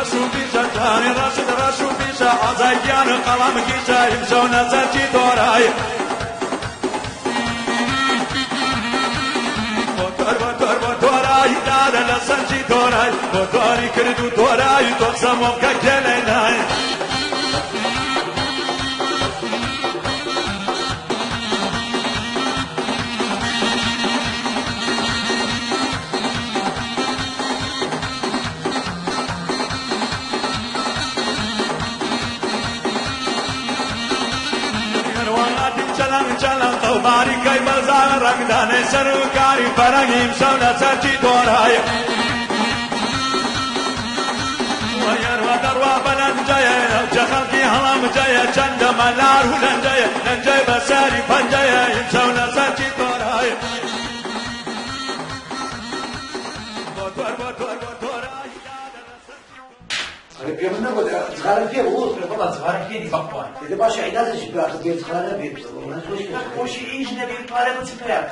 راسو بيشا تاني راشد راسو بيشا عزايان قلم كيشا يمشون زرتي دوراي موتور دوراي دار لسنجي دوراي موتوري كردو دوراي توسمو كجليناي چلن تو باری کای بازار رنگدان سرکاری فرنگیم شونه سرچی دوراي وير ودروا بلنجاي جخلقي هلام جاي چند ملار هلنجاي ننجاي بساري فنجاي شونه سرچی دوراي دوراي بيمنا ولا صغار فيه هو والله صغار فيه دي بقوان إذا باش علاج شباب بيت صغار بيت وش إيش نبي طالب تفرق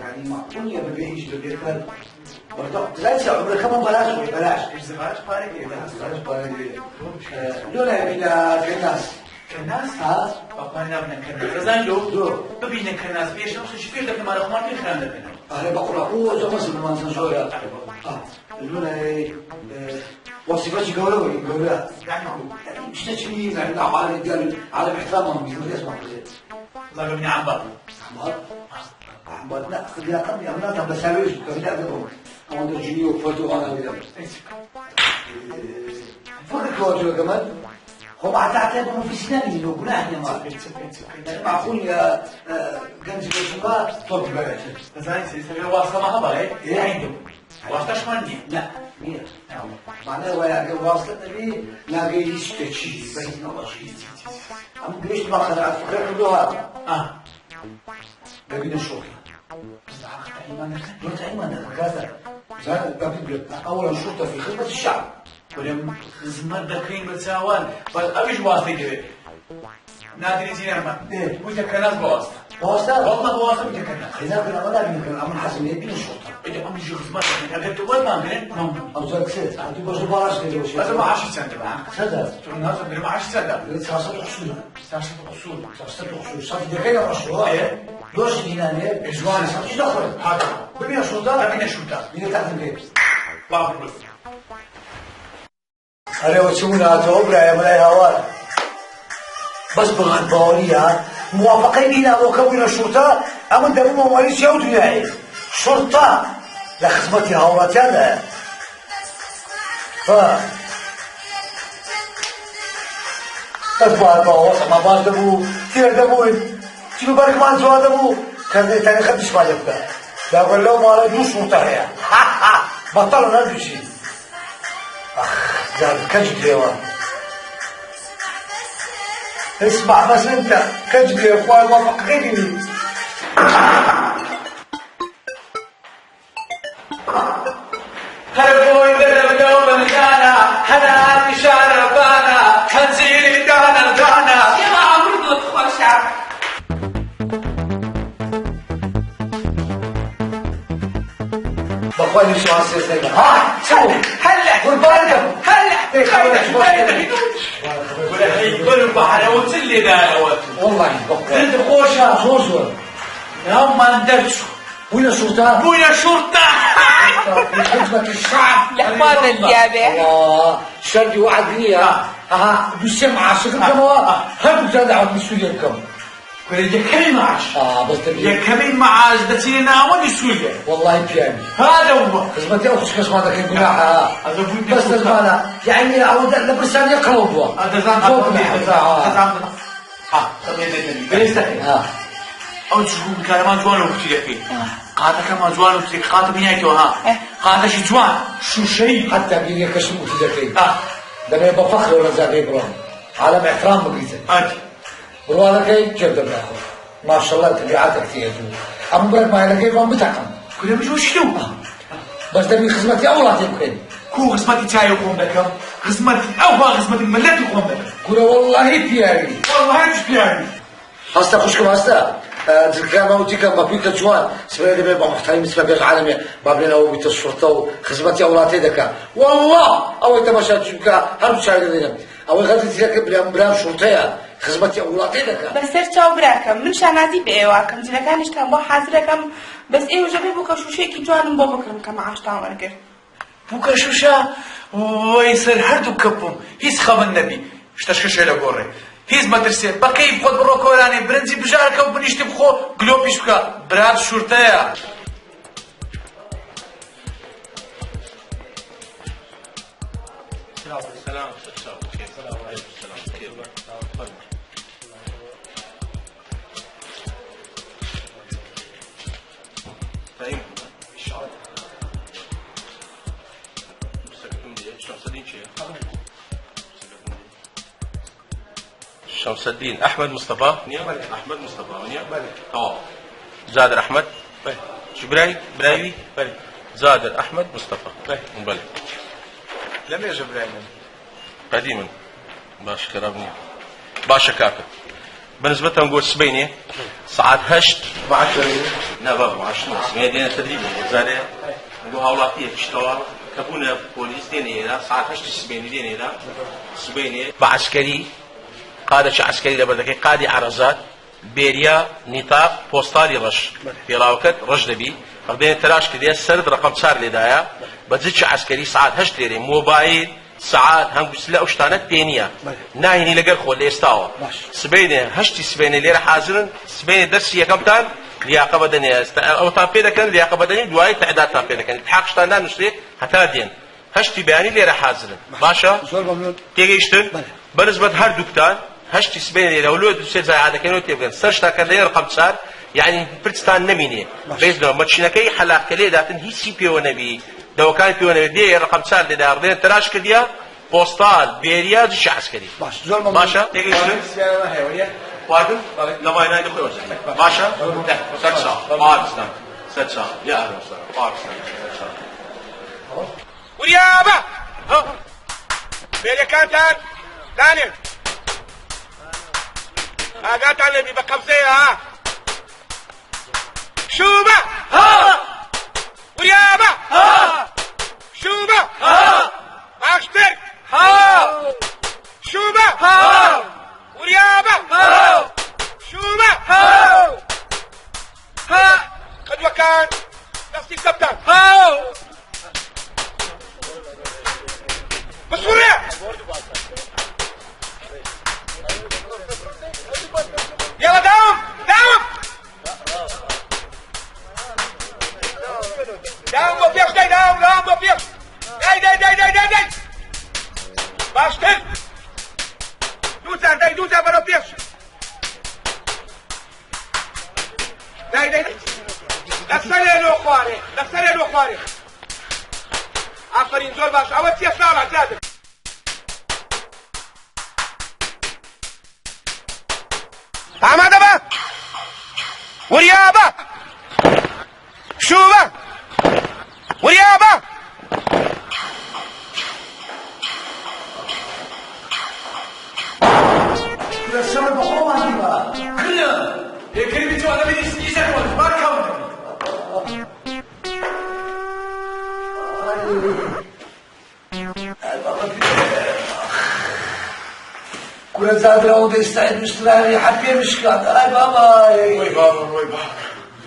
يعني معقول يا بيعيش بيت برضه لا عمرك كمان بلاش صغار فارق لولا بينا كناس ها بقوان نبنا كناس زين لو ببينا كناس بيش نخش فيه لكن ما رخمان في خلال نبنا أنا بقول هو زمان ما نسويها لولا وصفاتي قولها يعني مش تشمي يعني على الرجال على احترامهم ما يسمع زين الله يبني عمار لا خليها قبل أمانة بساويش قبل أقدم أنا تجيني وفوتو أنا وياه فرق فوتو كمان هو بعد تعتبر في سناني لو قلنا إحنا ما معقول يا كان زوجها طب بقى زين سيسوي واصلة ما هبا إيه عنده واصلة شمالني لا مين معناه ويا واصلة نبي لا جيش تشي بين الله شيء أم ليش ما خلعت فكرة كلها قبل الشغل قلت أيمن كذا زين قبل أولا شرطة في خدمة الشعب ولم خدمة دكين بتساوان بل أبيش واصلة كده نادري زين أرمان وجه كناس بواسطة والله بواسطة وجه كناس إذا كنا ولا بنكون أمن حسن يبين الشرطة إذا أمي شو خدمة أنا قلت وين ما بين أو زين كسيت أنت بس بلاش كده وش هذا ما 10 سنة بقى سنة الناس اللي ما 10 سنة ساسة أصول ساسة أصول صافي دقيقة مشروع دوش دينانية إجواني صافي دخل هذا ببين الشرطة بين الشرطة بين تحت البيت باب الرز أنا وشونا توبرا يا ملاي هوار بس بغض باوريها موافقين لنا وكوين الشرطة أما دابا مواليش يعودوا ياعي شرطة لخدمتي هورات هذا أتبع وصل ما باش دابو تير دابوين تيجي بالك ما نزوا دابو كان ثاني خدش ما يبدا لا قال لهم ما رادوش شرطة هي بطلوا هذا الشيء زاد كجد يا ولد اسمع بس انت كجد يا اخوان وافقني هربوا يدرب دوما كانا هنا نشان بانا هنزيل دانا يا عمرو خوشا بقولي شو عسير ها شو هلا قربانكم هلا ولا يقولوا بحر وتسلي ذا والله انت خوشة خوشة يوم ما ندرسوا وين الشرطة؟ وين الشرطة؟ في خدمة الشعب لحظة الجابة الله شردي وعدني ها بالسمعة شكلكم هاتوا تدعوا مسؤوليتكم كل يكمل معاش بس تبي يكمل معاش دتينا أول سوية والله بيعني هذا هو خدمتي أخش كش ما ذاك الجناح هذا بس تزمانه يعني أود لبرسان يقلبوا هذا زمان هذا أو تشوفون كلام جوان وقتي فيه قاعدة كمان جوان وقتي قاعدة بينك وها قاعدة شو جوان شو شيء حتى بيني كشمو في ذكي ده ما يبقى فخر ولا زاد إبراهيم عالم احترام بقيته والله كيف جد بأخذ ما شاء الله تبعاتك كثير أما برك ما هلا كيف عم بتعقم كلهم شو شنو بس تبي خدمتي أولاد يمكن كو خدمتي تاعي يقوم بكم خدمتي أو خدمتي ملات يقوم بكم كل والله بياري والله مش بيعني هستا خوشكم هستا كان موتي كان ما فيك جوان سبيل دبي بمحتاج مثل بيج عالمي ما بينا وبيت الشرطة وخدمتي أولادي ذكا والله أو تمشى تشوفك هرب شايلين أو غادي تذاك برام شرطة خدمتي أولادي ذكا بس سرچاو براکەم من شانازی بە ئێواکەم جلەکانیشتان بۆ حازرەکەم بەس ئێوە ژەبێ بۆ کەشوشێکی جوانم بۆ بکڕم کە مەعاشتان وەرگرت بووکە شوشە وەی سەر هەردوو کەپوم هیچ خەمن نەبی شتەشکە شێ لە گۆڕێ هیچ مەترسێ بەکەی خۆت بڕۆ کۆرانێ برنجی بژارکە و بنیشتی بخۆ گلۆپیش بکە برات شورتەیە شمس الدين احمد مصطفى احمد مصطفى اه زادر احمد جبراي برايوي زادر احمد مصطفى بلى لم يجب براينا قديما باش كرابني باشا كاكا بالنسبة نقول سبيني ساعات هشت لا بابا 10 هي دينا تدريب زادة نقول هاولاتيه اشتغل كابونا بوليس دينا ساعات هشت سبيني دينا سبيني بعسكري قادة عسكري لبردكي قادي عرزات بيريا نطاق بوستالي رش في راوكت رش دبي فردين تراش كده سرد رقم 4 لدايا بتزيدش عسكري ساعات هشت ليري موبايل ساعات هم بسلا وشتانات تانية ناهيني لقر خول ليستاوا سبيني هشتي سبيني ليرة حاضرن سبيني درسية كم تان لياقة بدنية او تان بيدا كان لياقة بدنية دواي تعداد تان بيدا كان التحاق شتاندان نشري حتى دين هشتي بياني ليرة حاضرن باشا تيجي يشتن بالنسبة هر دكتان هشتي سبيني لو لو تسير زي عادة كانوا تبغى سرشتا كان ليه رقم 4 يعني برتستان نميني بيزنا ماتشينكي حلاق كلي داتن هي سي بي او نبي دو كان بي او نبي دي رقم 4 اللي داردين تراش كديا بوستال بيريا دش عسكري باشا تيجي شنو واحد لا ما ينادي خوي باشا ساتسا باكستان ساتسا يا اهلا وسهلا باكستان وريابا بيريا كانتان دانيال قاعد على اللي بقبضيه ها شوبه ها وريابه ها شوبه ها اشتر ها شوبه ها وريابه ها شوبه ها ها قد وكان نفسي كابتن ها مسؤوليه يلا داوم بوفيش داي داوم بوفيش داي باشتر دوزا بروفيش داي لسري لو خواري آخرين زور باش اول تيا ساعة زادر عمادة بقى وريابة شوبة وريابة السبب بخوم هذه كلنا كلمة جوانا بدي سنيسة كونت ما كونت كل زاد راود يستعد مشتري حبي مشكات اي بابا وي بابا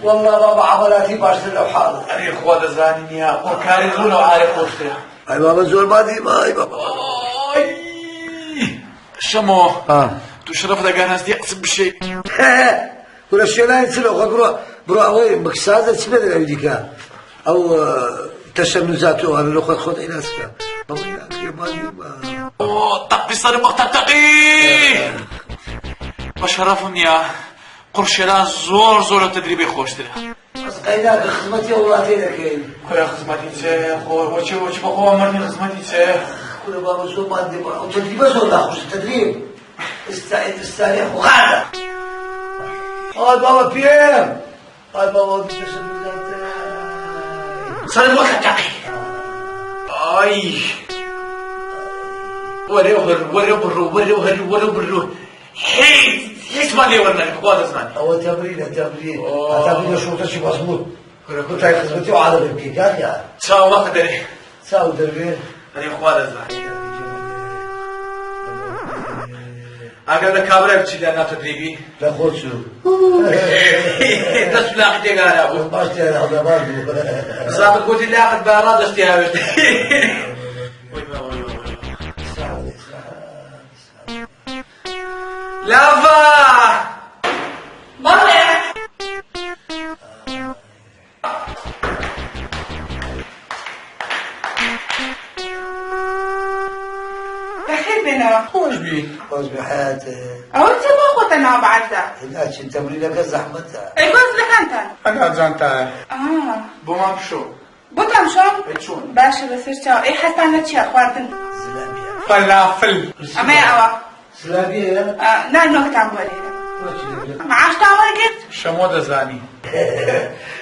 والله بابا عملاتي باش لو حاضر أنا إخوة دزاني يا وكاري زونا وعارف وشتها اي بابا زول ما دي ما اي بابا شمو تو شرف دقا ناس دي أقسم بالشيء كل شيء لا ينسلو برو اوي مكسازة تسمد الأوديكا او تشنزاته انا لو خد الى اسفل بابا يا مالي طق بصر مقتقي بشرفهم يا قرشلا زور تدريبي خوش ترى بس قيدات خدمتي ولاتي لكين خويا خدمتي تسه وشي بخوا مرني خدمتي تسه كل بابا زول ما عندي وتدريب زول ناخذ التدريب استعد استريح وغاده هاي بابا بيام هاي بابا صار مقتقي اي ورو برو هي هیچ من لێ وەرنەگرم خوا دەزانێ ئەوە تەمرینە تەمرینە شوڕتەشی مەزموت کوتای خزمەتی و عادە بکەی کاکە چاوەخە دەرێ چاو دەروێ دەرێ خوا دەزانێ ئەگەر لە کابرای بچیدا ناتە درێبی لە خۆت چوو دەست لاقی تێگارا بوو باش تێرە هەڵدەبار بوو زابت گوتی لاقت بارا دەستی هاوێت لافا بەڵێ بەخێر بێنەوە خۆش بی خۆش بحیاتێ ئەوە چێ بۆ خۆتە ناو بەعەزە هێناچین تەمرینەکە زەحمەتە ئەی گۆزلەکانتان ئەگا جانتایە ئا بۆ مان پشۆ بۆتان شۆم چۆن باشە بەسەر چاو ئەی حەسانە چییە خواردن زلابیە فەلافل ئەمەیە ئەوە زلابیە نانۆکتان بۆ لێرە معاشتان وەرگرت شەمۆ دەزانی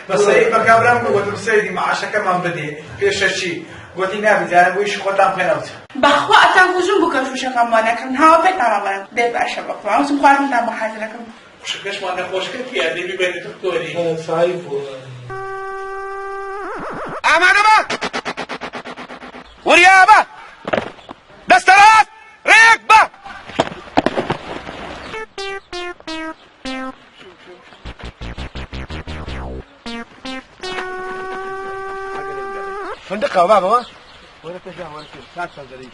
بەسەری بە کابرام گوتم سەیدی معاشەکەمان بدێ پێشەچی گوتی نابیزانە بۆ ئیشی خۆتان پێنەوت بەخوا ئەتان کوژم بکە شوشەکەم وە نەکەم هاوا پێتانەڵێن بێ باشە بەخوا ئەوسم خواردنتان بۆ حەزەکەم شکەشمان نەخۆشکە پیا دەبی بێنێت دکتۆری سایب بوو ئامادە بە وریابە دەستە ڕاست ڕێک بە فندقة بابا ولا تجاه ولا شيء ساعة فنزلي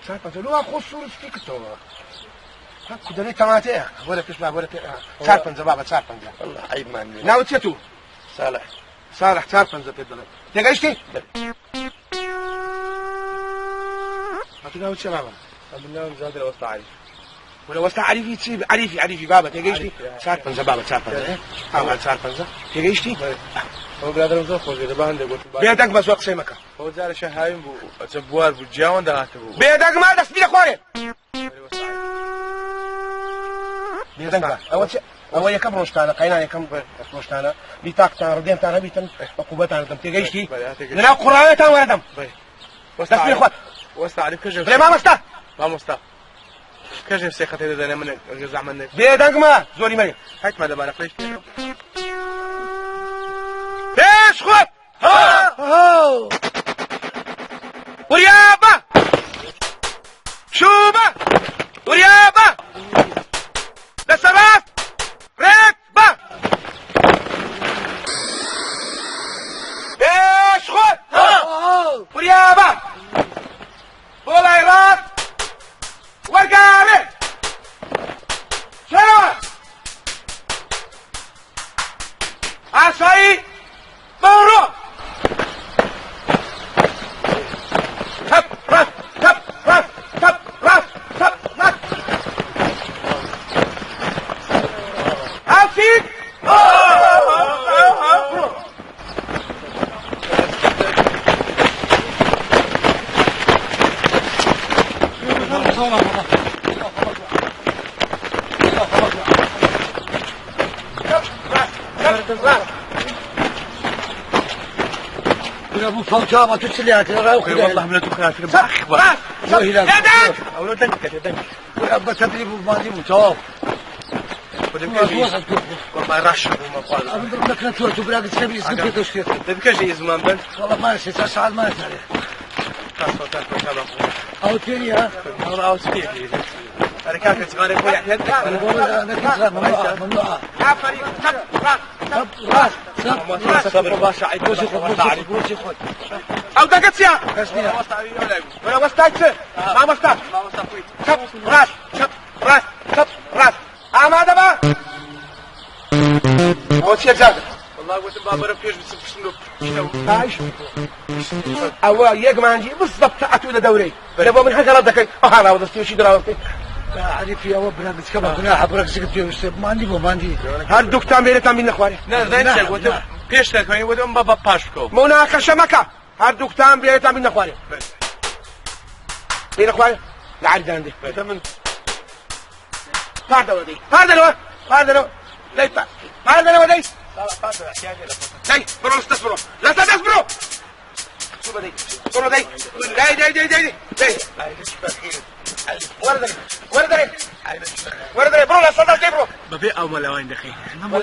ساعة فنزلي لو أخذ صورة فيك تو كدني تماتي ولا تسمع ولا ساعة فنزل بابا ساعة فنزل والله عيب ماني ناوي تيتو صالح ساعة فنزل تدري تيجي ما تناوي شو بابا بالله زاد الوسط عارف ولا وسط عارفي تسيب عارفي بابا تيجي ساعة فنزل بابا ساعة فنزل ساعة فنزل تيجي هو برادرم زۆر خۆش دەبا هەندێک گوت بێدەنگ بە زۆر قسەی مەکە ئەو جارە شەهاویم بوو ئەچە بوار بوو جیاوان دەهاتە بوو بێدەنگ ما دەستی لە خۆرێ بێدەنگ بە ئەوە یەکەم ڕۆژتانە قەینان یەکەم ڕۆژتانە بیتاقتان ڕدێنتان هەبیتن عقوبەتان دەم تێگەیشتی لەناو قوڕاوێتان وەردەم دەستی لە خۆر وەستا عەلی کەژێ بڵێ مامۆستا مامۆستا کەژێ سێخەتێ دەزانێ من زەحمەت نەک بێدەنگ ما زۆری مەریە حیتمە دەبارە قەیش پێش خۆت وریابە چوبە وریابە دەستە ڕاست ڕێک بە پێش خۆت وریابە بۆ لای ڕاست وەرگاوێ چێرەوە ئاسایی برو تپ راست تپ راست تپ راست تپ راست هاتید ابو فوتا ما تسلي والله من تكافر باخبر يدك او دنك دنك ابو تدريب ما دي متوب والله رشد وما قال اضرب لك نتوه تبراق تسبي اسمك تشتيت تبكى شيء زمان بنت والله ما نسيت ساعات ما نسيت او تاني ها والله او تاني انا كان صغير اخوي احمد انا بقول انا ممنوع يا فريق تب راس راس صبر باشا عيد او دقت يا ولا وستاك ما مستاك تب راس تب راس تب راس آماده با او چه زاد والله قلت بابا رفيش بس شنو عايش او يق مانجي بالضبط اتو دوري لبو من حاجه ردك انا ودستي شي دراوتي عارف يا ابو بس كما كنا حبرك سكت ما عندي ما عندي هل دكتور بيرتان من اخواني لا زين قلت بيش تكوين ودم بابا باشكو مناقشه مكه هل دكتور بيرتان من اخواني بين اخواني لا عاد عندي من هذا ودي هذا لو ليس هذا لو ودي داي برو استصبروا لا تستصبروا شو بدي برو داي ورد برو لا صدق برو ببيع او ملا وين دخي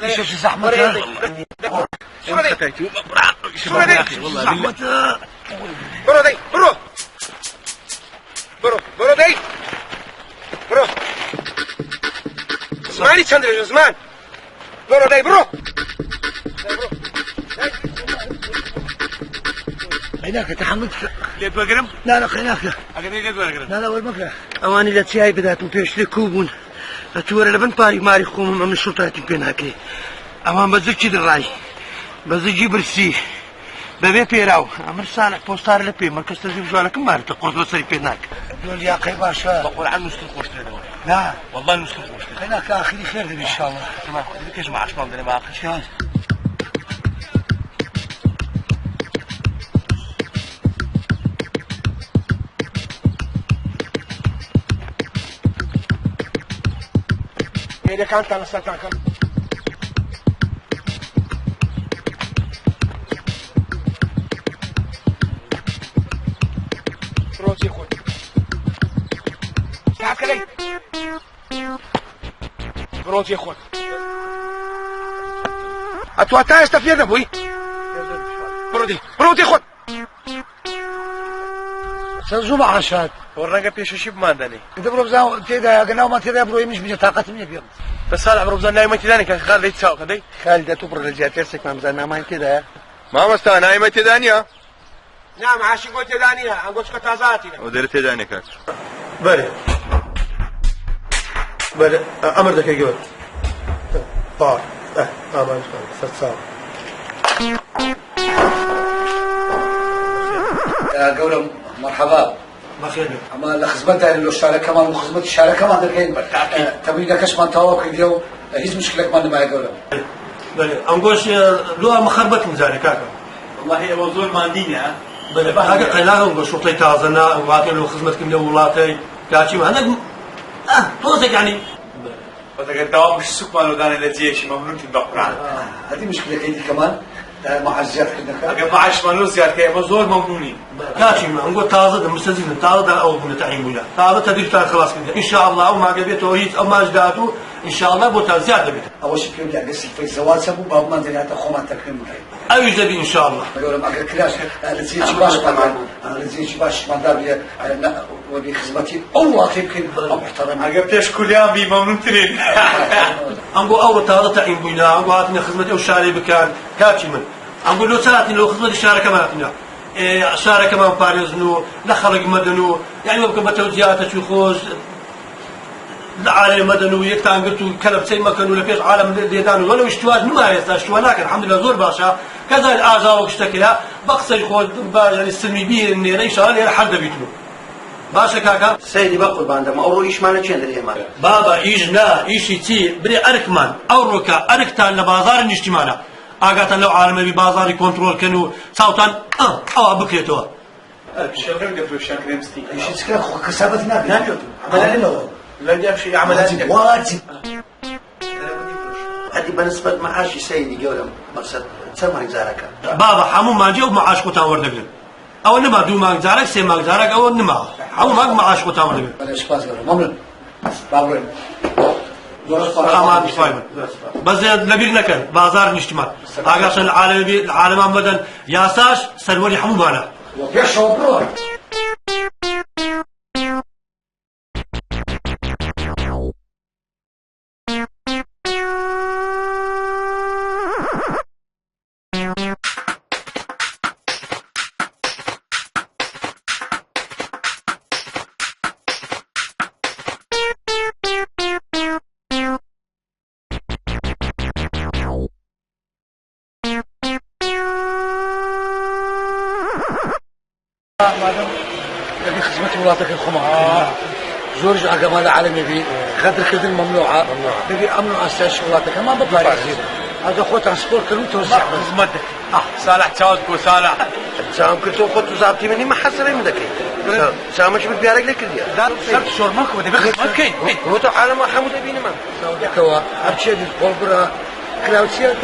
ايش زحمه شو دي شو دي والله زحمه برو دي برو دي برو زماني چند زمان برو دي برو هناك تحملت ليت بقرم لا هناك اقدر ليت بقرم لا والمكره اواني لا تشاي بدات متوش لكوبون اتور لبن باري ماري خوم من الشرطه تبيناكي امان بزكي دراي بزكي برسي ببي بيراو امر صالح بوستار لبي مركز تنظيم جوالك مارت قرص بصري بيناك دول يا اخي باشا بقول عن نص القرص لا والله نص القرص هناك اخري خير ان شاء الله تمام كيش مع عشمان دني ما شلون إذا كانت أنا ستاكل روتي خود تاكلي روتي خود أتوقع استفيد أبوي برودي خود سنزوم عشان والرنقة بيش ما دني إذا بروزان تيدا قناو ما تيدا بروي مش بيجي طاقة مني بيوم بس صالح بروزان نايمة تداني كان خالد يتساوق هدي خالد تبرر رجعت يرسك ما مزال ما كده ما مستا نايمة تدانيا نعم عاشق قلت دانيها أقول كتازاتي ودير تداني كاك بله أمر ذاك يقول طار أمان ستساو يا قولهم مرحبا بخير اما لخدمتها اللي الشارع كمان وخدمة الشارع كمان دركين تبينا كش من تواقع اليوم هيز مشكلة كمان ما يقولهم بله أنقوش لو مخربط مزاري كاكا والله هي وزول ماندينيا بله هذا قلنا أنقوش شرطي تازنا وعطي له خدمتكم لولاتي كاشي ما هذا توزك يعني وتقدر دوام مش سوق مالو داني لزيش ممنون تبقى هذه مشكلة كيدي كمان مع الزيادة كنا اگر معاش مالو زيادة كي وزول ممنوني كاشي ما نقول تازة مستزين تازة أو من تعيين ولا تازة تدريب تاع خلاص كده إن شاء الله وما قبيته هيت أو ما جداته إن شاء الله بوتا زيادة بيته أول شيء كيف يعني قصة في الزواج سبب باب ما زين تخوم تكريم أي جدي إن شاء الله يقولهم أقل كلاش لزيش باش طبعا لزيش باش ما دار ودي خدمتي الله يمكن محترم اگر بتش كل يوم بي ممنون ترين أنقول أول تازة تعيين ولا أنقول هاتنا خدمتي أو شاري بكان كاشي من أنقول لو ساعتين لو خدمة الشارع كمان هاتنا الشارع كمان باريزنو لا خلق مدنو يعني ممكن بتوزيعات يخوز العالم مدنو يكتان قلتو كلب سي مكانو لبيش عالم ديدانو ولو اشتواج ما يستا اشتوا لكن الحمد لله زور باشا كذا الآجا واشتكلا بقصر يخوز يعني السلمي بيه النير إن شاء الله يرحل دبيتنو باشا كاكا سيدي بقول باندم أورو إيش مانا چند الإيمان بابا إيجنا إيشي تي بري أركمان أوروكا أركتان لبازار الاجتماعنا آقاتان لو عالمي ببازاري كنترول كانوا صوتان أو بكريتوا شغل قبل شاكرين ستي ايش تسكر كسبتنا نعم لا جاب شيء عمل واجب هذه بالنسبة لمعاشي سيدي قولهم مقصد تسمى زارك بابا حمو ما جاوب معاش قطان وردقلن أو نما دو ماك زارك سي ماك زارك أو نما حمو ماك معاش قطان وردقلن بلاش باس قولهم ممنون بابرين ما مش فاهم بس نبيل نكن بازار الاجتماع آقاتان العالم مدن ياساش سروري حمو مانا يا شوبرو مادام هذه خدمة ولاتك الخمار زورج عقبال العالمي بي غدر كذا ممنوعة بقي أمنوا أساس ولاتك ما بطلع هذا خو ترانسبور كله توزع خدمتك صالح تاوزك وصالح سام كنتو خدتو زابتي مني ما حسري من ذاك سامش بالبيارك لك الديار دار سبت شور ماكو بدي بخدمت كاين هو تو عالم حمود بيني ما كوا أبشر القلبرة كلاوسيا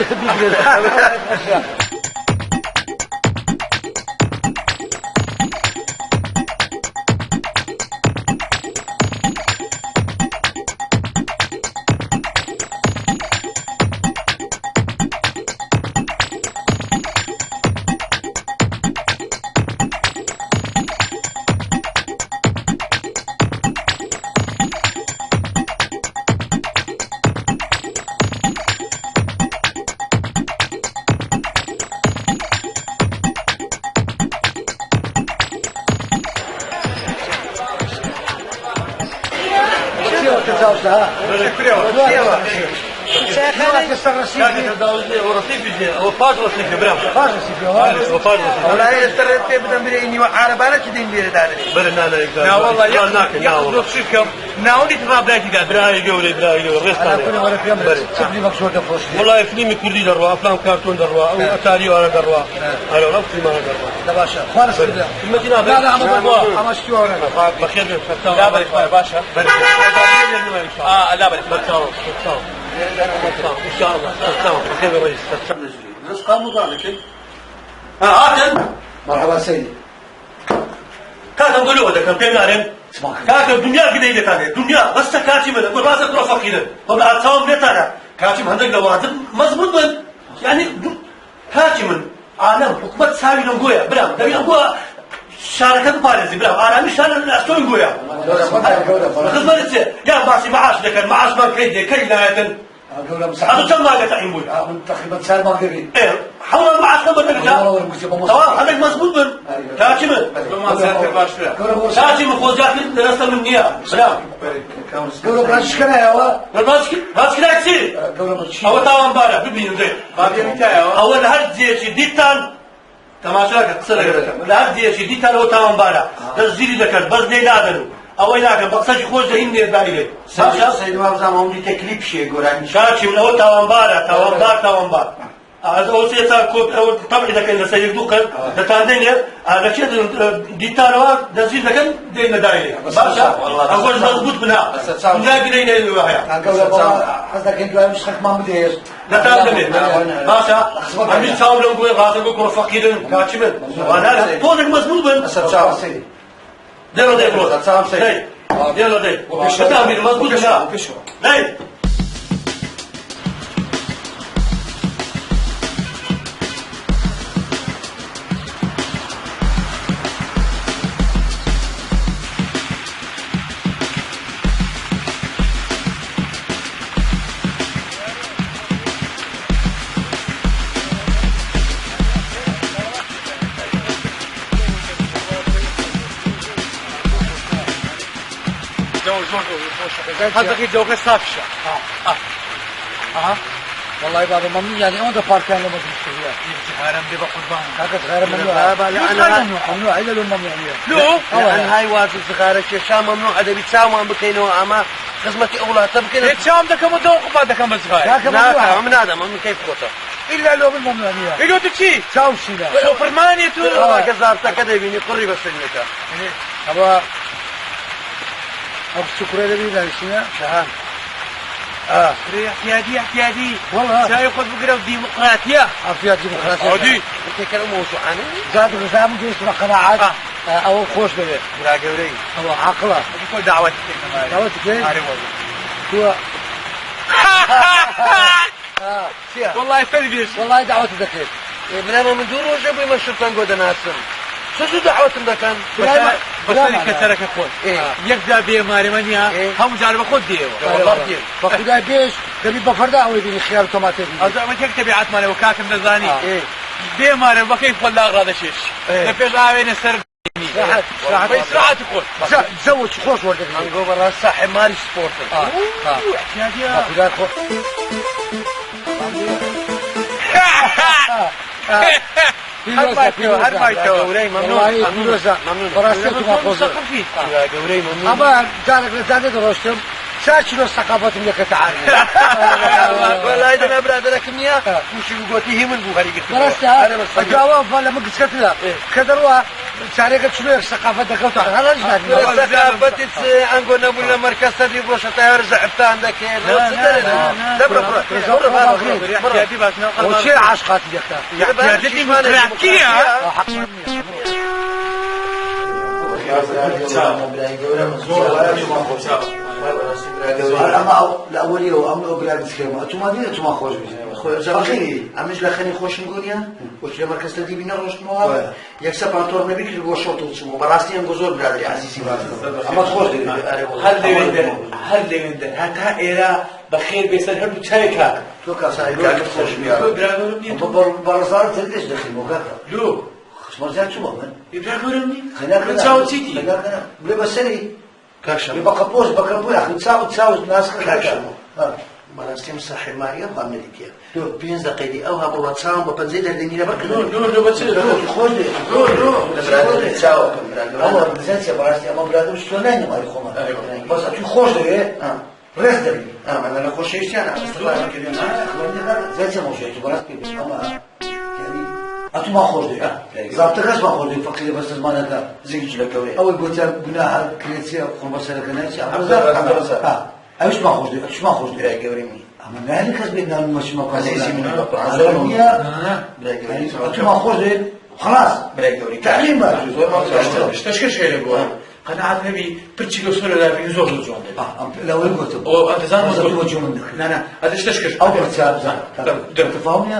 ها وفاز رصيف برام ولا يسترد بدم بريني وعربانه كدين بير داري برنا لا والله ياخذ شيكم ناولي ترابلاكي دار براي قولي ريستا والله فيلم كردي دروا افلام كرتون دروا او اتاري وانا دروا انا ولا فيلم انا دروا ده باشا خالص المدينه لا اما شكي وانا بخير لا بارك باشا لا بارك ان شاء الله بخير يا رئيس رزق مضالك هاتن مرحبا سيدي كاتم قولوا ده كم كلمه كاتم الدنيا كده يدك هذه الدنيا بس كاتم من راسك تروح فقير طب اتصاوم نتانا كاتم عندك لوازم مضبوط من يعني كاتم عالم حكومه ساوي نقويا برام دبي نقوى شاركة بارزي برام انا مش انا استوي نقويا خدمه يا باسي معاش لك معاش ما كيد كيد هذا كم ما قطعين بوي تقريبا سال مغربي ايه حول معاش نمبر تمام هذاك مضبوط من كاتم ما سافر باشا كاتم فوزات دراسه من نيا برام قولوا براش كنا يا باش كده كثير او تاوان بارا ببين زين اول هاد زيشي ديتان تماشاك قصر هاد زيشي ديتان او تاوان بارا تزيري ذكر بس نيلادن او هناك بقصش خوش زين دايره ساشا سيد وابزام هم دي تكليف شيء قران شاكي من او تاوان بار هذا هو سياسة طبعا إذا كان سيدوكا تتعدين هذا كده ديتاروا دزيل لكن دينا دايرة باشا أقول مضبوط بنا لا قلنا اللي وحيا قصدك أنتوا مش خك ما بديش نتعلم باشا عم يتساوم لهم قوي غاسل قوي فقيرين كاتشمن وانا طولك مضبوط بن ساتساو سيدي ديرو دي بروز ساتساو سيدي ديرو دي كتابي مضبوط بنا لا حضرتك الجوكة صافشة والله بابا ممنون يعني اون باركان لما تشتريها يجي غير مدي بقربان هكذا غير ممنوع ممنوع الا الممنوع لو لأن هاي واسي صغار الشام ممنوع أدبي تساوم بكينه أما خدمتي أولاد تبكي الشام ده كم دوق بعد كم صغير لا من هذا من كيف قطع الا لو بالممنوع إلو تشي تشاوشي لا سوبرمان يتور والله كزارتا كده بيني قريب السنة ابا ابو شكرا لي لا شنو شهان احتيادي والله سيأخذ بقرة ديمقراطية عافية ديمقراطية عادي انت كلمه شو عني زاد غزام جيش قناعات او خوش بيه لا قولي او عقله كل دعوتك دعوتك هو والله فلبيش والله دعوتك ذكيت بنام من دور وجبي ما شفتن قد ناسم شو دعوتهم ده كان بس كسرك خود يبدا بماري منيا هم جالب خود ديو والله ديو فخدا بيش دبي بفردا او يبي خيار توماتي هذا ما تكتب تبعات ماله وكاتم دزاني بماري وكيف ولا غادا شيش نفيش عاوين السر راحت تقول تزوج خوش ورد نقول برا صاحب ماري سبورت فخدا هر ما يتو قولي ممنون براسته ما خوش قولي ممنون اما جارك لزاده دروشتم شاش له ثقافات اللي كتعارف والله اذا برادرك مياه وش قوتي هم البوخاري براسته الجواب ولا ما قصت له كدروا شاركت شنو الثقافه دكتور هذا جنات ثقافه انقلنا ولا مركز تدريب وش طيار زعفتان عندك دبر وشي عشقات ديك اما الاولي وامن بلاد سكيما انتم ما دينا انتم خوش خويا اخي امش لخني خوش نقوليا واش مركز تدريبي نروش مو يكسب انطور نبيك اللي شورت وتسمو براستي انغزور بلاد عزيزي اما خوش هل لويندر هتا ايرا بخير بيسال هل بتشارك تو كاسايك خوش بيا برصار تلش دخل موكا لو خش مرزات شو من ابراهيم خلاك من ساوت سيتي خلاك بلا بسري كاشم يبقى بوش بقى أخي تساوي ناس كاشم مناسيم صاحب ما يلا أمريكا بينز دقيقة أو هبوا واتسام ببنزيد اللي نبى لو بس خذ لبراد تساوي والله بزاف يا براسي أما بلادهم شلونين ما يخوما بس أتي خوش ده رز ده أنا لا خوش شيء أنا أصلا كذي زاد ما شيء براسي أما يعني أتو ما خوش ده زابط كاس ما خوش ده فقير بس ما نقدر زيج لكوي أول قلت بناء كريتيا خربة سلك ناس عم أيش ما خوش ده إيش ما خوش ده جوريمي أما نهار كسبنا مش ما عزيزي من البقرة أنتم أخوش خلاص تعليم بقى اشتشكر شيء لقوا قناعة نبي برتشيلو سولو لا بيزور الجون لو قلت أو أنت زان ما مزبوط توجه منك لا هذا اشتشكر أو برتشاب زان تفهمني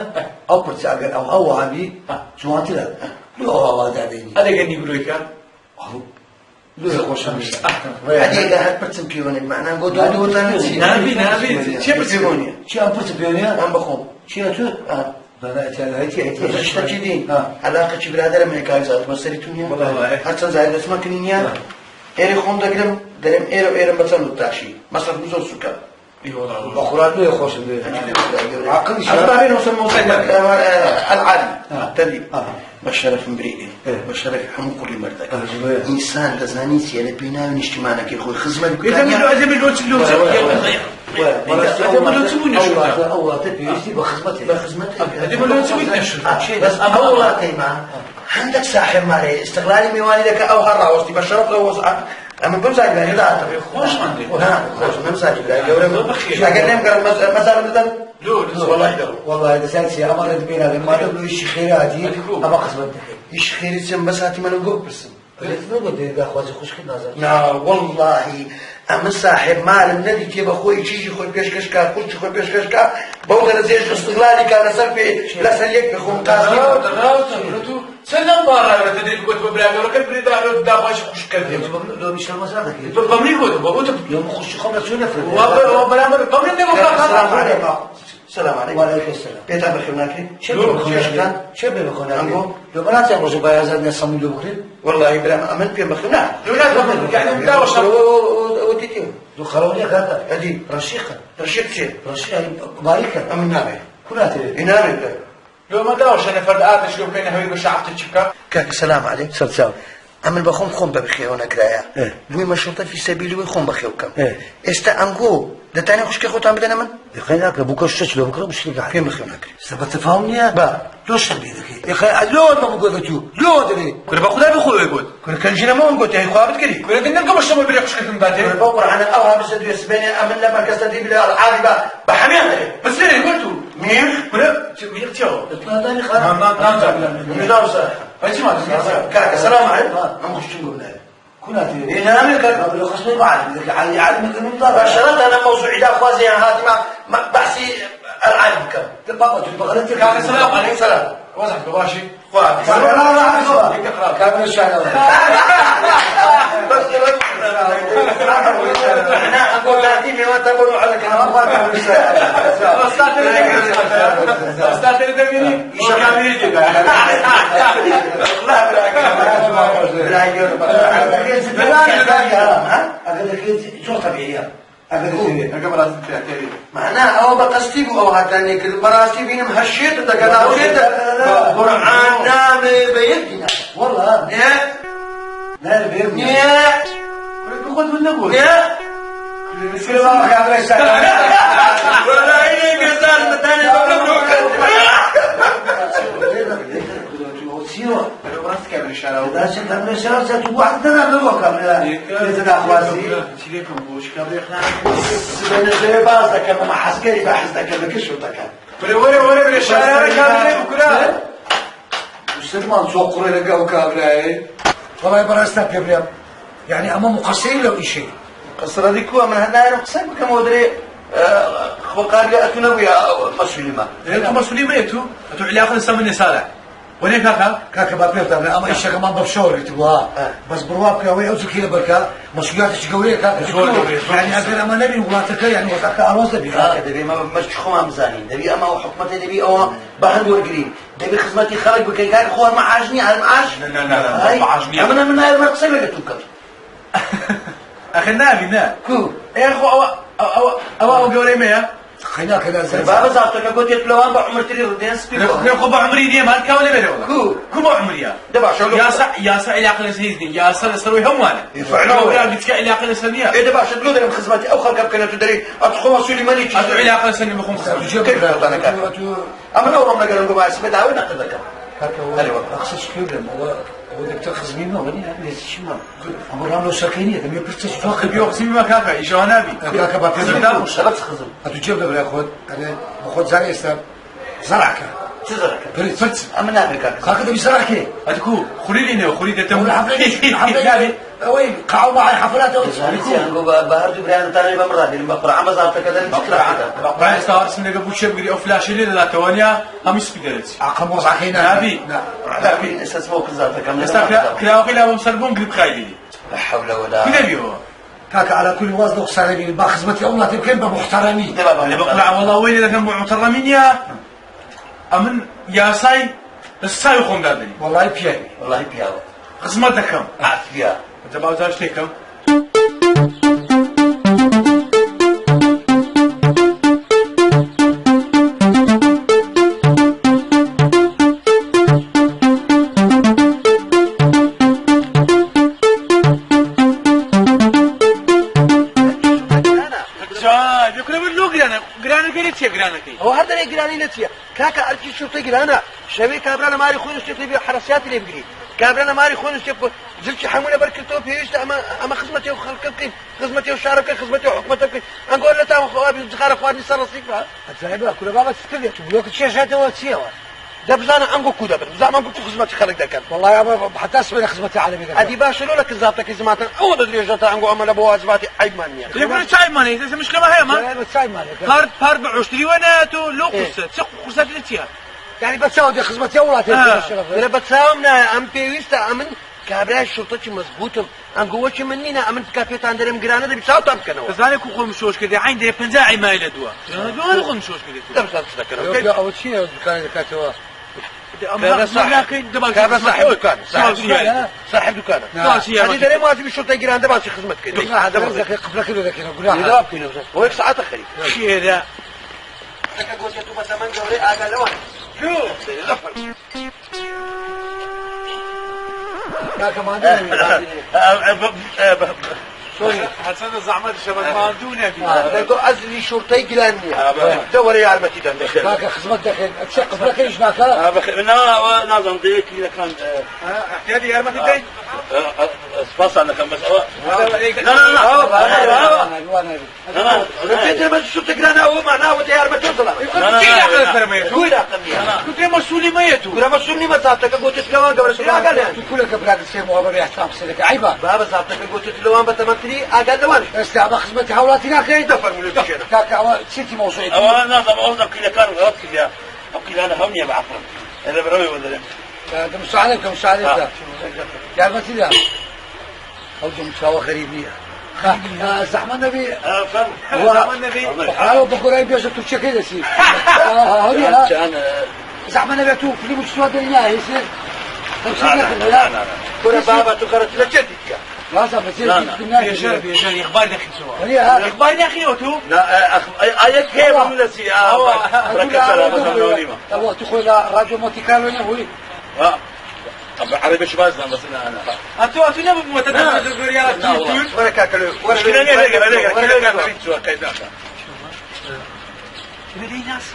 أو برتشاب أو عبي جوانت لا لو هو دابيني هذا كان يقول لك لو يخش مش هذه قاعد برتم بيوني معنا نقول نبي شيء برتمونيا شيء برتشابيني أنا بخون شيء تو لا هيتي اشتكيدين علاقة برادر من كايزات بسريتونيا حتى زايد اسمه كنينيا إيري خون دقرم درم إيرم بتسلو التاشي مثلا بزول سكر بخورات لو يخش عقل شيء أنا بين وسمى العادي تدريب بشرف مريء بشرف حمق كل مردك إنسان تزانيسي أنا بينا ونجتمعنا كي خوي خزمة إذا من لوت أول تبيشتي بخدمتي بس أول تيما عندك ساحر ماري استغلالي ميواني لك أو هرع وسطي بشرف له وسعك أما بمزاج لا لا خوش عندي خوش بمزاج لا جورم أقل نيم قرب مزار بدل والله يدرو والله إذا سالتي أمر بينا لما نقول إيش خيراتي أما قسمت إيش خير اسم بس هاتي ما نقول برسم إذا أخواتي خوش كنا زين لا والله أما صاحب مال النبي كيف أخوي يجي خوي بيش كا خوش خوي بيش كا بوغر زيج استغلالي كان سلفي لا سليك بخون قاسي سلام بارا تدريب قلت ببلاغ ولكن بريد على داباش خوش كذب لو مش المسافة كذا بالضمير قلت بقول يوم خش خمسة شو نفرق وبلا مر قبل النبي السلام عليكم السلام عليكم وعليكم السلام بيت أبي خلناكي شو بخوناكي لو ما نعرف نقول بيا زاد نسمي له بخير والله بلا أمن في بخلنا يعني مداوش وديتي لو خلوني كذا هدي رشيقة رشيقتي رشيقة باركة أمن نابي كلاتي إنامي لو ما داوش أنا فرد آتش لو بينه هوي بشعب تشكا كاك السلام عليك سلسال أمن بخون خون بخير ونكرايا لوي مشروطة في سبيل لوي خون بخير كم استا أنقو ده تاني خوش كخوت عم بدنا من يخيناك بكرة شتش لو بكرة مش لقاعد فين بخير نكري سبت تفهمني با لوش تبيدك يا أخي لون ما بقول لك لون دري كل باخذها بخوي يقول كل كان جينا ما نقول تاني خوابت كري كل قلنا نلقى مش ما بريق شكل بعدين كل بقرا عن الأوها بس دو يسبني أمن لما كستدي بلا العادي بحميان بس ليه قلتوا مير كل يختيو تناداني خلاص نعم مدارسة ايش ما كاك السلام عليكم أنا خش نقول لك كلاتي إنامي كان لو خصني بعد لك على عالم من المنطقة بشرت أنا موضوعي ده خوازي هاتي ما بحسي العالم كم تبقى تبقى أنت كان السلام عليكم سلام وزح بواشي خواتي لا كامل الشارع بس احنا نقول لاتيمي ما تقولوا على كلام ما تقولوا استاذ الدميني شكامل يجي لا معناه أو بقستيب أو هاتاني كل مراسي بينهم هالشيت ده كذا وشيت قرآن نام بيدنا والله لا بيبني خذ من نقول ولا إني قصار متاني بقولك سيوة راسك كامل الشارع لا شك من الشارع ساتو واحد أنا بلوك كامل يتنا أخواسي تشيلكم بوش كابل إحنا سبنا زي بازك أنا ما حسكري بحسك أنا كشوتك وري من الشارع كامل بكرة مسلمان سوقر لقوا كامل والله براسنا بيبريم يعني أما مقصرين لو شيء قصر هذيك من هنا نقصي بكم ودري وقال لي أتنوي مسلمة أنتم مسؤولين ما أنتوا على آخر السنة من السالة وين كاكا بابير تابنا أما إيش كمان بفشور تبغاه بس بروابك وين أوزك هي بركة مسؤولياتك قوية كاكا يعني أقول أما نبي نقولاتك يعني وتاك أروز نبي دبي ما مش خو مزانين دبي أما وحكمتي دبي أو بهند ورقرين دبي خدمتي خرج بكي كان خوار معاجني على المعاش لا معاجني أنا من هاي ما قصي لك توكل اخي نابي نا كو يا اخو او قولي ميا خينا كذا زين بابا زابطك قلت يتلوان بعمر تري ردين سبيكو يا اخو بعمري دي ما كاولا بيرو كو كو بعمري دابا شو يا سا علاقه سيدي يا سا سروي همانه يفعلوا. ولا قلت علاقه سنيه ايه دابا شو تقول لهم خدمتي او خلق كانوا تدري ادخلوا سليماني هذا علاقه سنيه بخون خسر كيف انا كان اما لو رمنا قالوا لكم اسمع دعوه نقدر أخصص كيبلم هو دكتور خزمين ما وني هذا الشيء أمر راملو سكينية دم يبرتش فاق بيو قسمي ما كافي ايش انا نبي كاكا خزم بقى دابو شغلت خزم هتجيب لي بلاخد أنا باخد زرع استر زرعك تزرك بريد فرت اما نافي كان كاكا ده بيزرعك هتكو خليني نو خليني تم ولا حفلة وين قاعوا معي حفلات زانيتي انغو بهرت بريان تاني بمرة دي بقرا عم زابطك كذا بعد استعار سنة قبل شيء بقولي او فلاش اللي لا توانيا هم يسبيدرت عقم وضع خينا نبي لكن اساس فوق زابطك كم استا كلا وقيلا بمسلبون قلب خايلي لا حول ولا كده بيو كاكا على كل وزن وخسارة بين بخدمتي الله تبكين بمحترمين اللي بقرا والله وين اذا كان معترمين يا امن يا ساي الساي يخون دادني والله بياني والله بياو خصمتك كم عافيه انت باوزاش ليكم هو هذا اللي جراني نتيا كاكا أركي شو تجرانا شبيه كابرانا ماري خون استيقظ بيه حراسيات اللي بقري كابرانا ماري خون استيقظ زلت حمولة بركتو بيش أما خدمتي وخلقتي خدمتي وشاركتي خدمتي وحكمتي أنقول لك تام خوابي زخارة خواني صار رصيفها أتفهم كل بابا تستدي تقولك الشاشات واتسيا ده بزانا أنقو كودا بزانا أنقو خدمتي خلق ده كان والله يا بابا حتى اسمي خدمتي عالمي ده أدي باش لك الزابطة كزماتن أو ده دريجة أنقو أما لبوازباتي عيب مانيا يقول شاي ماني إذا مش كما هي ما بار بعشري وناتو لو قصة سق قصة لتيا يعني بتساوي دي خدمتي ولا تبي الشرف أنا بتساومنا أم بيويستا أمن كابراء الشرطة مزبوطة أنقوش منينا أمن كافيت عندنا مجرانا ده بيساو تام كانوا بس أنا كوخو مشوش كده عين ده بنزاعي ما إلى دوا أنا كوخو مشوش كده ده بس هتذكروا يا أول شيء كان كاتوا كابراء صاحب دكان صاحب دكان هذه ده ما تبي الشرطة يجران ده بس خدمت كده هذا قبل كده كده قول يضرب كده وهيك ساعات خلي كده لك قلت تو بس من جوري أجا لوان شو يا كمان سوري حسن الزعمات الشباب ما عندونا لقوا أزلي شرطة يجراني دوري يا عربتي ده كاكا خدمت داخل اتشق قبل كده ايش ناكا لا نازم ديك اللي كان احتياطي يا رمتي تاني فصل انا كان بس لا انت بس شو تقرانا هو معناه ودي عربتي وصل كنت مسؤولي ميتو كنا مسؤولي ما صابتك قلت تلوان قبل شو قال يعني تقول لك بلاد الشيء مغبر يحترم سلك عيبه بابا صابتك قلت تلوان بتمثلي قال لوان استعمل خدمتي حولاتي ناكا دفر من الدشة كاكا ستي موضوعي اولا نازم اوزن كذا كان غلط كذا او كذا انا هوني بعفر اذا بروي ولا لا ده مش عليك مش عليك يا مثل يا أوجه مشاوى غريبية زحمة النبي زعما النبي وحاله بقول أي بيجي تمشي كده سي هذه زحمة النبي تو في مستوى الدنيا يصير لا كنا بابا تقرأت لجدك لا صار بصير يا شرب يا شرب اخبار داخل سوا هي اخبار داخل وتو لا ايك كيف من السي ركز على مثلا هو تقول راديو مونتي كارلو يهوي عربي شو بازنا بس انا انتوا اتونا بمتدرب الرياض تقول ولا كاكلو ولا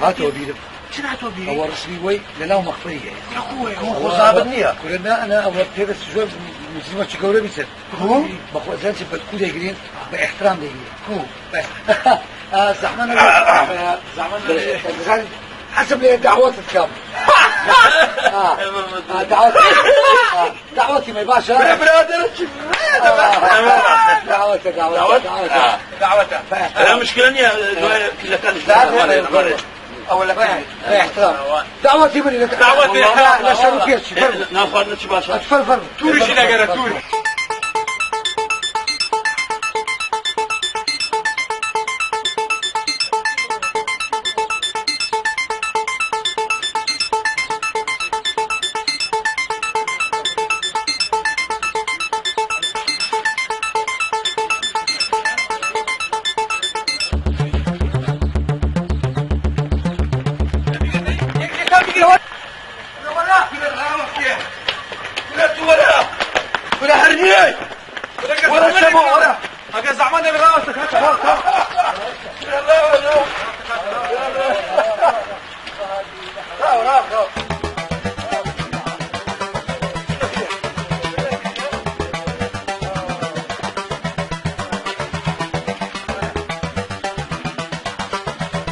هاتوا بيدم شنو بيه هو رسمي وي لا مخفيه يا اخوي هو صعب النية كلنا انا اول كده شويه مسلمه تشكوله بيصير هو بقول زين بتكون يجرين باحترام يجرين هو زحمه حسب لي دعوات الكام دعوتي ما يباشا دعوته لا مشكلة اني كذا كان أولا احترام دعوتي من دعوتي لا شرفية ناخذ نتشباشا اتفرفر توري شي لا توري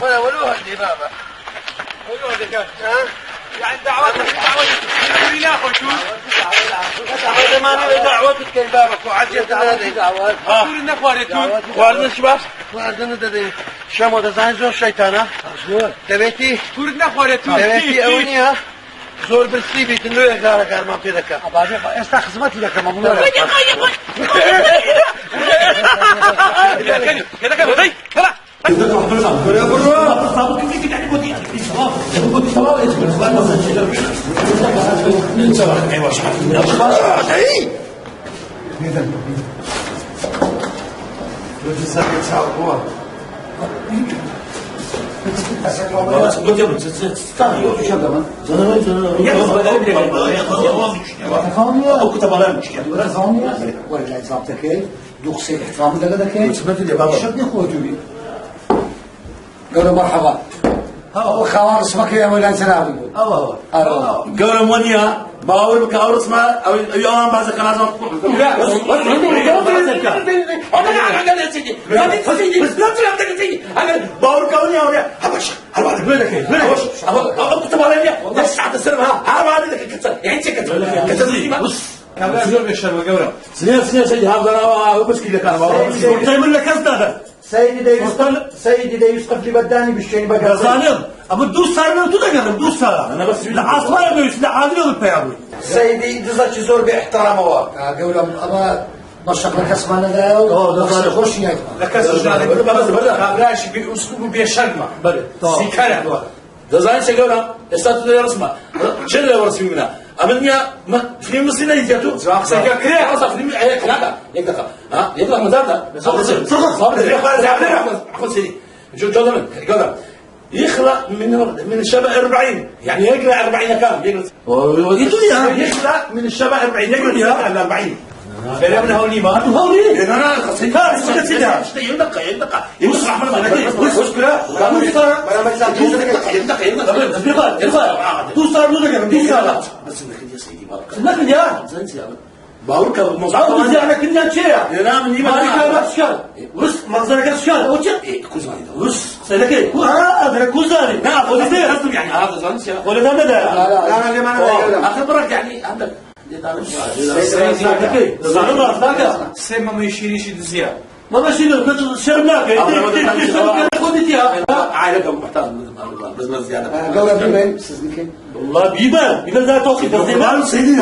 ولا ولو هدي بابا ولو هدي كان يعني دعوتك لا خوتو هذا ما نبي دعوتك كان بابك وعجبت هذه دعوات قول لنا خوارتون خوارنا شباب خوارنا ددي شمو دزاين زور شيطانا دبيتي قول لنا خوارتون دبيتي اونيها زور بالسيبي تنو يقرا كارما بيدك اباجي استا خدمتي لك ما بقول كده كده كده كده قولوا مرحبا هو خوار اسمك يا ولا سلام قولوا مونيا باور بك اور اسمه او يوم بعد خلاص باور كوني او حبش هذا بالك بالك او كنت بالي بس ساعه السرها هذا لك كثر يعني كثر بص زور بشر وقورة سنين سيدي هذا بس كذا كان تعمل لك هذا سيدي ده يسقف لي بداني بالشيء بقى ظالم ابو دوس صار من تدقر دوس صار انا بس العصا بيس لا عادي ولا بيابوي سيدي جزاك زور باحترامه قولوا ابا مشق لك اسمعنا ده ده خوش يا لك اسمعنا بس راش باسلوب بيشرمه بل سيكره ده زين شغله استاذ رسمه شنو ورسمي منها أمنيا ما في مصينا يجاتو سكر كريه خلاص في كندا يقدر ها يقدر مزارنا صار أخذ سيدي شو جودنا قدر يخلق من الشبع 40 يعني يقرأ 40 كام يقرأ يخلق من الشبع 40 يقرأ 40 فلمن هوني ما هوني انا سكر سيدا يدق يصرح من مشكله توصل له بس انك يا سيدي بارك انك يا باورك مصعب انا كنا شيء انا من ما كان اشكال بس منظرك اشكال وجه كوزاني بس سلك هذا كوزاني لا قلت يعني هذا زنس ولا ده لا انا ما اخبرك يعني عندك سيما ما يشيريش الزياء ما ماشي شربناك خذتيها عائلة محتاج بس زيادة قولوا بمن والله بيبان ذا توصي بيبان سيدي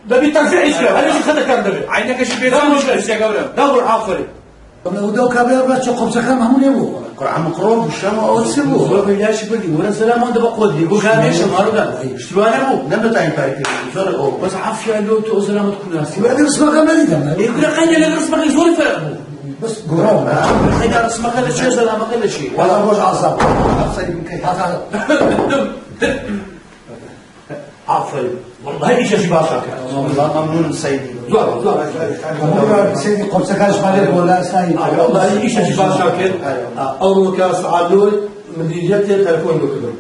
ده بالتنفيع إسلام هل يجب خدك كان دبي عينك شو بيدور مش يا قولة دور عافري ودو كابير لا تقوم سكر محمود يبو عم قرون بالشام أو تسبوه هو بيلاش بدي ولا سلام عند بقودي يقول كان ايش ماردا اشتباه ابو نبدا تاين تايك بس عافيه لو تو سلامت كنا يبقى اسمك مالي يقول قيل لك اسمك زول فرق بس قرون قيل اسمك هذا شيء سلام قيل شيء ولا روج عصب عصب يمكن هذا عفوا والله ايش شي باشا والله ممنون سيدي زور سيدي قم سكرش مالك ولا سيدي والله ايش شي باشا اول كاس عدول من جهه تليفون بكبر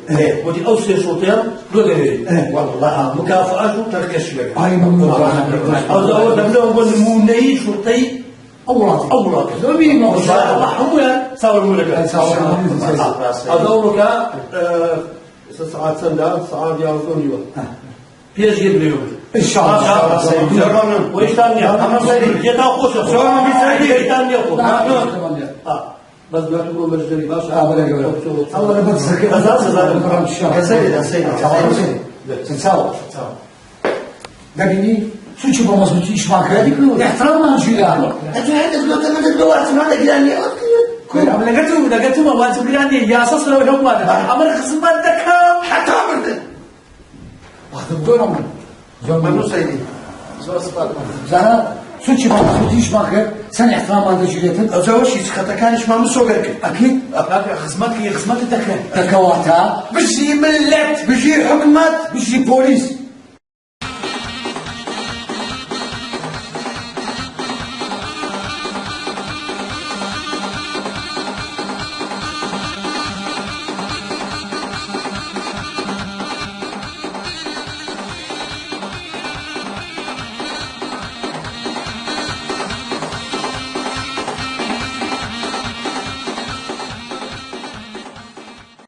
ودي اوصي صوتين لودي والله مكافاه تركش لك اي ممنون اول دبلو نقول موني شرطي اولاد لو بيني ما شاء الله حمويا صور مولك ادورك ساعات سندا ساعات يعرفوني بيجي اليوم ان شاء الله سيدي وايش ثاني انا سيدي جيت اخوش شو ما في سيدي ثاني اخوش بس ما تقول مجدري باش ولا قول اول بس اساس البرنامج الشهر سيدي تنساو دقيقي شو تشوف مظبوط ايش معك هذيك احترام ما نجي له انت هذا لو تمدك دوات ما لك يعني لقيته ما وانت بلاني يا اساس لو هم انا امر خصم بدك حتى عمرت واخذ دورهم منو سيدي زهرا شو تشوف مظبوط ايش معك سنة احترام ما نجي له أزوج شيء خطأ ما مسوقك اكيد خصمتك هي خصمتك تكواتا بيجي ملت بيجي حكمت بيجي بوليس